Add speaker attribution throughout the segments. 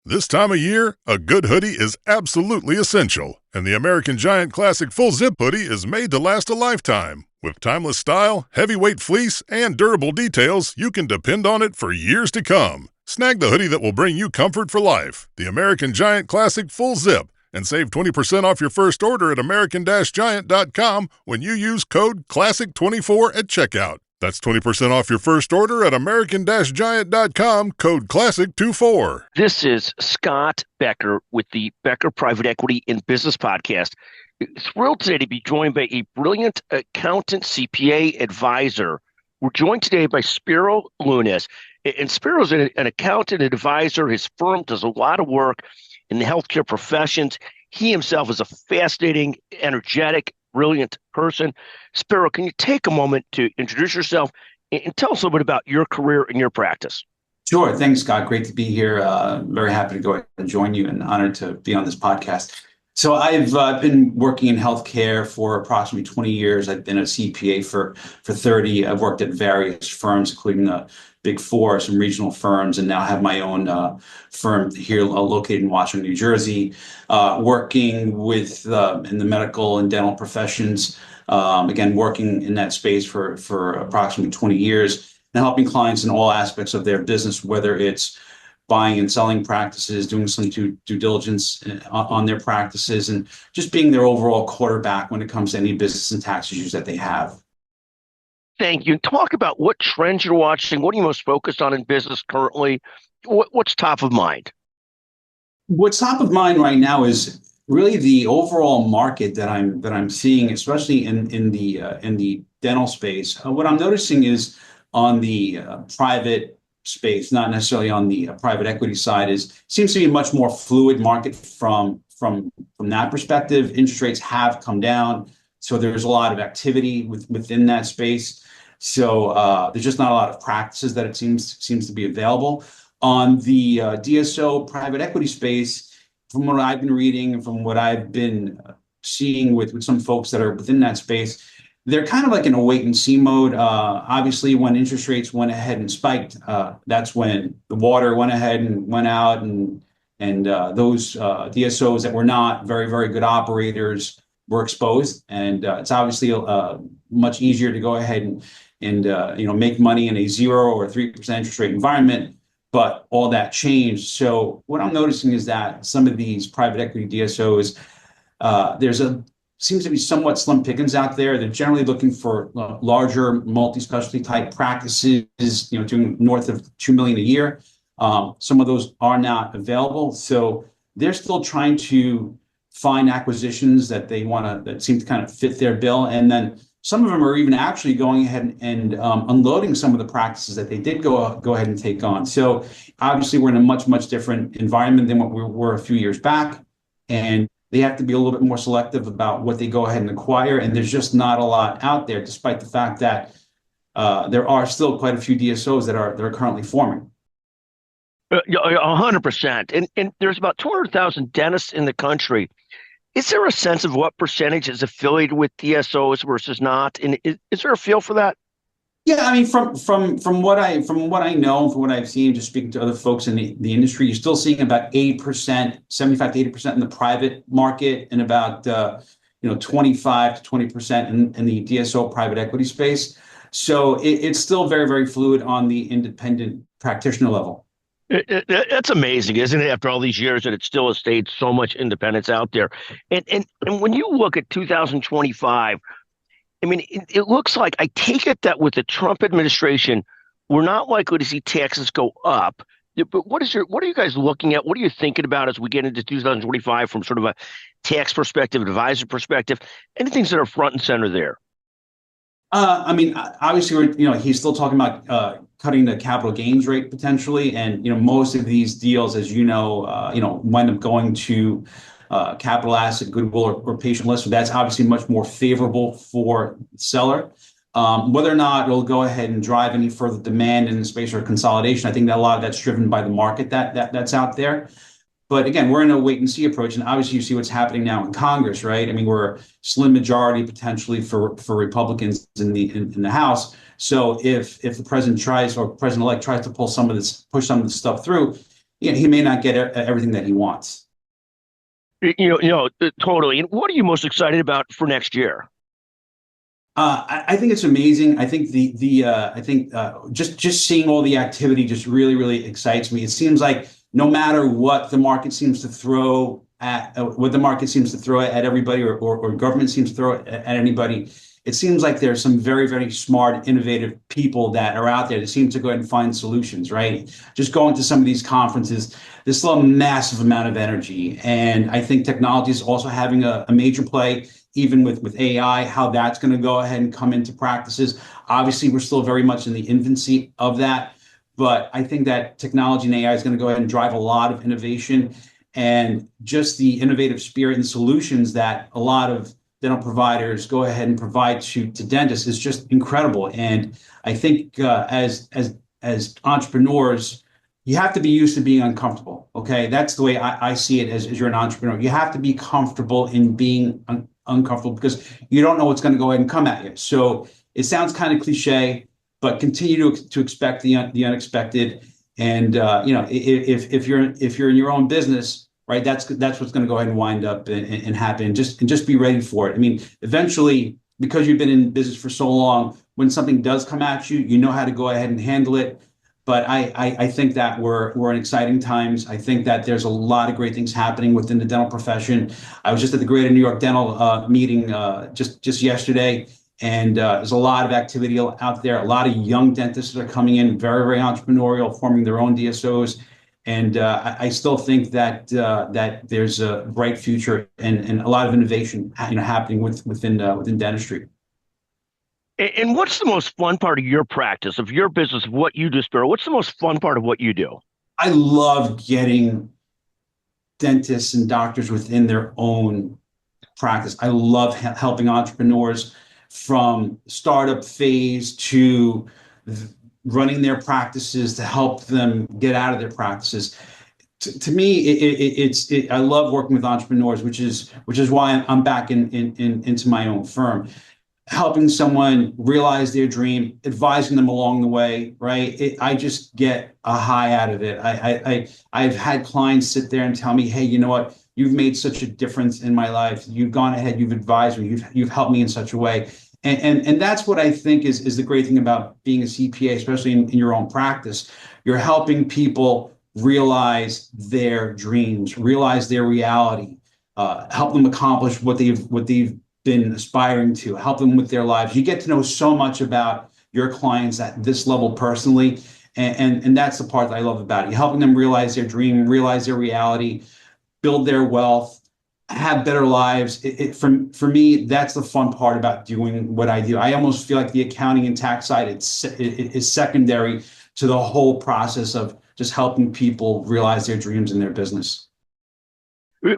Speaker 1: This time of year, a good hoodie is absolutely essential, and the American Giant Classic Full Zip Hoodie is made to last a lifetime. With timeless style, heavyweight fleece, and durable details, you can depend on it for years to come. Snag the hoodie that will bring you comfort for life, the American Giant Classic Full Zip, and save 20% off your first order at american-giant.com when you use code CLASSIC24 at checkout. That's 20% off your first order at american-giant.com, code CLASSIC24.
Speaker 2: This is Scott Becker with the Becker Private Equity in Business Podcast. Thrilled today to be joined by a brilliant accountant, CPA advisor. We're joined today by Spiro Leunes. And Spiro's an accountant and advisor. His firm does a lot of work in the healthcare professions. He himself is a fascinating, energetic, brilliant person. Spiro, can you take a moment to introduce yourself and tell us a little bit about your career and your practice?
Speaker 3: Sure. Thanks, Scott. Great to be here. Very happy to go ahead and join you and honored to be on this podcast. So I've been working in healthcare for approximately 20 years. I've been a CPA for 30. I've worked at various firms, including the Big Four, some regional firms, and now have my own firm here located in Washington, New Jersey, working with in the medical and dental professions. Again, working in that space for approximately 20 years and helping clients in all aspects of their business, whether it's buying and selling practices, doing some due diligence on their practices, and just being their overall quarterback when it comes to any business and tax issues that they have.
Speaker 2: Thank you. Talk about what trends you're watching. What are you most focused on in business currently? What's top of mind?
Speaker 3: What's top of mind right now is really the overall market that I'm seeing, especially in the dental space. What I'm noticing is on the private space, not necessarily on the private equity side, seems to be a much more fluid market from that perspective. Interest rates have come down, so there's a lot of activity within that space. So there's just not a lot of practices that it seems to be available. On the DSO private equity space, from what I've been reading and from what I've been seeing with some folks that are within that space, they're kind of like in a wait and see mode. Obviously, when interest rates went ahead and spiked, that's when the water went ahead and went out, and those DSOs that were not very, very good operators were exposed. And it's obviously much easier to go ahead and make money in a 0 or 3% interest rate environment. But all that changed. So what I'm noticing is that some of these private equity DSOs, seems to be somewhat slim pickings out there. They're generally looking for larger multi-specialty type practices, doing north of $2 million a year. Some of those are not available. So they're still trying to find acquisitions that that seem to kind of fit their bill. And then some of them are even actually going ahead and unloading some of the practices that they did go ahead and take on. So obviously we're in a much, much different environment than what we were a few years back. And they have to be a little bit more selective about what they go ahead and acquire. And there's just not a lot out there, despite the fact that there are still quite a few DSOs that are currently forming.
Speaker 2: 100%. And there's about 200,000 dentists in the country. Is there a sense of what percentage is affiliated with DSOs versus not? And is there a feel for that?
Speaker 3: Yeah, I mean, from what I know, from what I've seen, just speaking to other folks in the industry, you're still seeing about 8%, 75 to 80% in the private market, and about 25 to 20% in the DSO private equity space. So it's still very, very fluid on the independent practitioner level.
Speaker 2: That's amazing, isn't it? After all these years, that it still has stayed so much independence out there. And when you look at 2025. I mean, it looks like, I take it that with the Trump administration, we're not likely to see taxes go up. But what are you guys looking at? What are you thinking about as we get into 2025 from sort of a tax perspective, advisor perspective? Any things that are front and center there?
Speaker 3: I mean, obviously, he's still talking about cutting the capital gains rate potentially, and most of these deals, as wind up going to capital asset, goodwill, or patient list. So that's obviously much more favorable for the seller. Whether or not it'll go ahead and drive any further demand in the space or consolidation, I think that a lot of that's driven by the market that's out there. But again, we're in a wait and see approach, and obviously you see what's happening now in Congress, right? I mean, we're a slim majority potentially for Republicans in the House. So if the president tries, or president-elect tries to push some of this stuff through, he may not get everything that he wants.
Speaker 2: Totally. And what are you most excited about for next year?
Speaker 3: I think it's amazing. I think just seeing all the activity just really, really excites me. It seems like no matter what the market seems to throw at everybody, or government seems to throw at anybody, it seems like there's some very, very smart, innovative people that are out there that seem to go ahead and find solutions, right? Just going to some of these conferences, there's still a massive amount of energy. And I think technology is also having a major play, even with AI, how that's going to go ahead and come into practices. Obviously, we're still very much in the infancy of that, but I think that technology and AI is going to go ahead and drive a lot of innovation, and just the innovative spirit and solutions that a lot of dental providers go ahead and provide to dentists is just incredible. And I think as entrepreneurs, you have to be used to being uncomfortable. Okay, that's the way I see it. As you're an entrepreneur, you have to be comfortable in being uncomfortable, because you don't know what's going to go ahead and come at you. So it sounds kind of cliche, but continue to expect the unexpected. And if you're in your own business, right, that's what's going to go ahead and wind up and happen. Just be ready for it. I mean, eventually, because you've been in business for so long, when something does come at you, you know how to go ahead and handle it. But I think that we're in exciting times. I think that there's a lot of great things happening within the dental profession. I was just at the Greater New York Dental meeting just yesterday, and there's a lot of activity out there. A lot of young dentists that are coming in, very, very entrepreneurial, forming their own DSOs. And I still think that there's a bright future and a lot of innovation happening within dentistry.
Speaker 2: And what's the most fun part of your practice, of your business, of what you do, Spiro? What's the most fun part of what you do?
Speaker 3: I love getting dentists and doctors within their own practice. I love helping entrepreneurs from startup phase to running their practices, to help them get out of their practices. To me, I love working with entrepreneurs, which is why I'm back into my own firm, helping someone realize their dream, advising them along the way, right? I just get a high out of it. I've had clients sit there and tell me, hey, you know what? You've made such a difference in my life. You've gone ahead, you've advised me, you've helped me in such a way. And that's what I think is the great thing about being a CPA, especially in your own practice. You're helping people realize their dreams, realize their reality, help them accomplish what they've been aspiring to, help them with their lives. You get to know so much about your clients at this level personally. And that's the part that I love about it. You're helping them realize their dream, realize their reality, build their wealth, have better lives. For me, that's the fun part about doing what I do. I almost feel like the accounting and tax side is secondary to the whole process of just helping people realize their dreams in their business.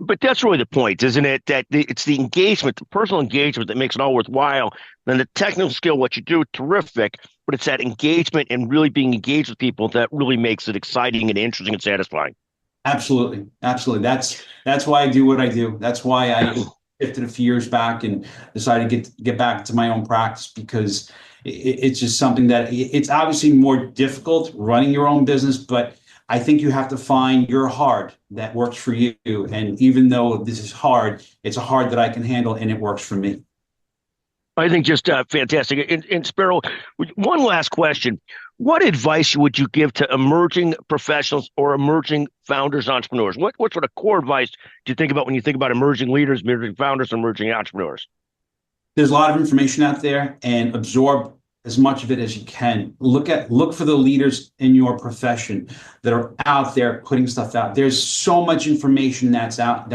Speaker 2: But that's really the point, isn't it? That it's the engagement, the personal engagement, that makes it all worthwhile. Then the technical skill, what you do, terrific, but it's that engagement and really being engaged with people that really makes it exciting and interesting and satisfying.
Speaker 3: Absolutely. That's why I do what I do. That's why I shifted a few years back and decided to get back to my own practice, because it's just something that it's obviously more difficult running your own business, but I think you have to find your hard that works for you. And even though this is hard, it's a hard that I can handle, and it works for me.
Speaker 2: I think just fantastic. And Spiro, one last question. What advice would you give to emerging professionals or emerging founders, entrepreneurs? What sort of core advice do you think about when you think about emerging leaders, emerging founders, emerging entrepreneurs?
Speaker 3: There's a lot of information out there, and absorb as much of it as you can. Look for the leaders in your profession that are out there putting stuff out. There's so much information that's out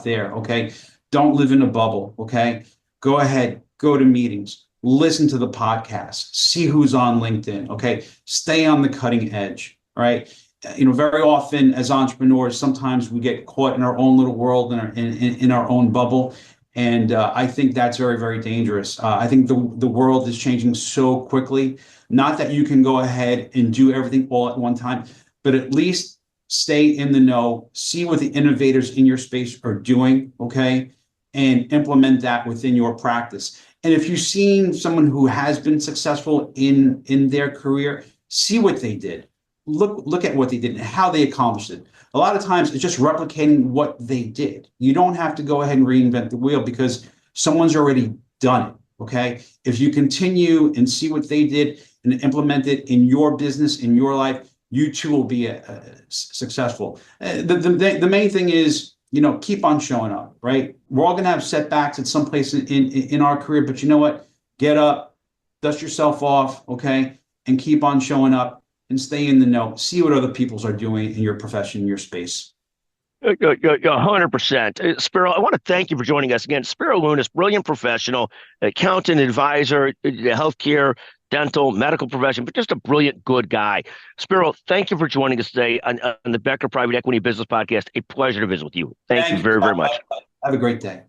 Speaker 3: there. Okay, don't live in a bubble. Okay, go ahead, go to meetings, listen to the podcast, see who's on LinkedIn. Okay, stay on the cutting edge. Right. Very often as entrepreneurs, sometimes we get caught in our own little world, in our own bubble. And I think that's very, very dangerous. I think the world is changing so quickly. Not that you can go ahead and do everything all at one time, but at least stay in the know, see what the innovators in your space are doing, okay, and implement that within your practice. And if you've seen someone who has been successful in their career, see what they did. Look at what they did and how they accomplished it. a lot of times it's just replicating what they did. You don't have to go ahead and reinvent the wheel because someone's already done it. Okay. If you continue and see what they did and implement it in your business, in your life, you too will be successful. The main thing is, keep on showing up, right? We're all going to have setbacks at some place in our career, but you know what? Get up, dust yourself off, okay? And keep on showing up and stay in the know. See what other people are doing in your profession, in your space.
Speaker 2: 100%. Spiro, I want to thank you for joining us again. Spiro Leunes, brilliant professional, accountant, advisor, healthcare, dental, medical profession, but just a brilliant, good guy. Spiro, thank you for joining us today on the Becker Private Equity Business Podcast. A pleasure to visit with you. Thank you very, very much.
Speaker 3: Have a great day.